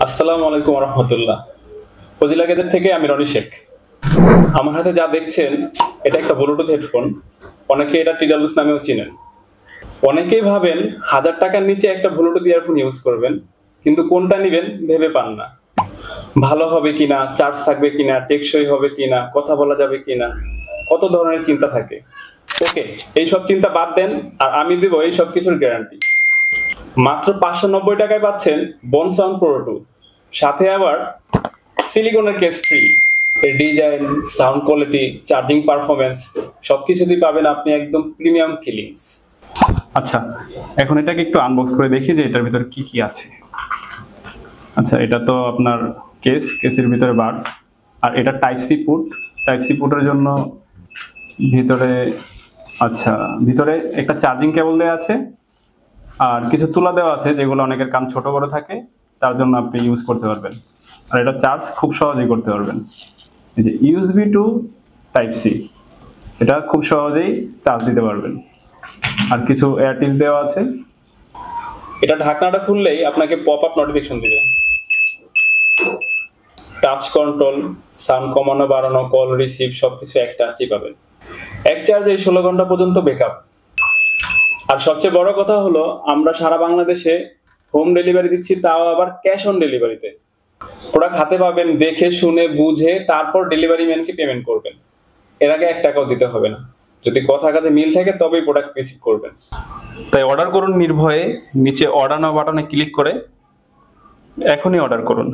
আসসালামু আলাইকুম রহমতুল্লাহ। ফজিলা গেজেট থেকে আমি রনি শেখ। আমার হাতে যা দেখছেন এটা একটা ব্লুটুথ হেডফোন। অনেকে এটা টিডালুস নামেও চিনেন। অনেকেই ভাবেন 1000 টাকার নিচে একটা ব্লুটুথ ইয়ারফোন ইউজ করবেন, কিন্তু কোনটা নেবেন ভেবে পান না। ভালো হবে কিনা, চার্জ থাকবে কিনা, টেকসই হবে কিনা, কথা বলা যাবে কিনা, কত ধরনের চিন্তা থাকে। ওকে, এইসব চিন্তা বাদ দেন আর আমি দেব এই সব কিছুর গ্যারান্টি। মাত্র 590 টাকায় পাচ্ছেন বন সাউন্ড প্রো 2, সাথে আবার সিলিকনের কেস ফ্রি। এর design, sound quality, charging performance সবকিছুতেই পাবেন আপনি একদম প্রিমিয়াম ফিলিংস। আচ্ছা, এখন এটাকে একটু আনবক্স করে দেখি যে এটার ভিতরে কি কি আছে। আচ্ছা, এটা তো আপনার কেসের ভিতরে বাডস, আর এটা টাইপ সি পুটের জন্য ভিতরে ভিতরে একটা চার্জিং কেবল দেওয়া আছে, আর কিছু তুলা দেওয়া আছে যেগুলো অনেকের কান ছোট বড় থাকে, তার জন্য আপনি ইউজ করতে পারবেন। আর এটা চার্জ খুব সহজেই করতে পারবেন। এই যে ইউএসবি টু টাইপ সি, এটা খুব সহজেই চার্জ দিতে পারবেন। আর কিছু এয়ারটেল দেওয়া আছে। এটা ঢাকনাটা খুললেই আপনাকে পপ আপ নোটিফিকেশন দিবে। টাচ কন্ট্রোল, সাউন্ড কমানো বাড়ানো, কল রিসিভ সবকিছু এক টাচই পাবেন। এক চার্জে 16 ঘন্টা পর্যন্ত ব্যাকআপ। আর সবচেয়ে বড় কথা হলো আমরা সারা বাংলাদেশে হোম ডেলিভারি দিচ্ছি, তাও আবার ক্যাশ অন ডেলিভারিতে। প্রোডাক্ট হাতে পাবেন, দেখে শুনে বুঝে তারপর ডেলিভারি ম্যানকে পেমেন্ট করবেন। এর আগে 1 টাকাও দিতে হবে না। যদি কথা কাজে মিল থাকে তবেই প্রোডাক্ট রিসিভ করবেন। তাই অর্ডার করুন নির্ভয়ে। নিচে অর্ডার নাও বাটনে ক্লিক করে এখনই অর্ডার করুন।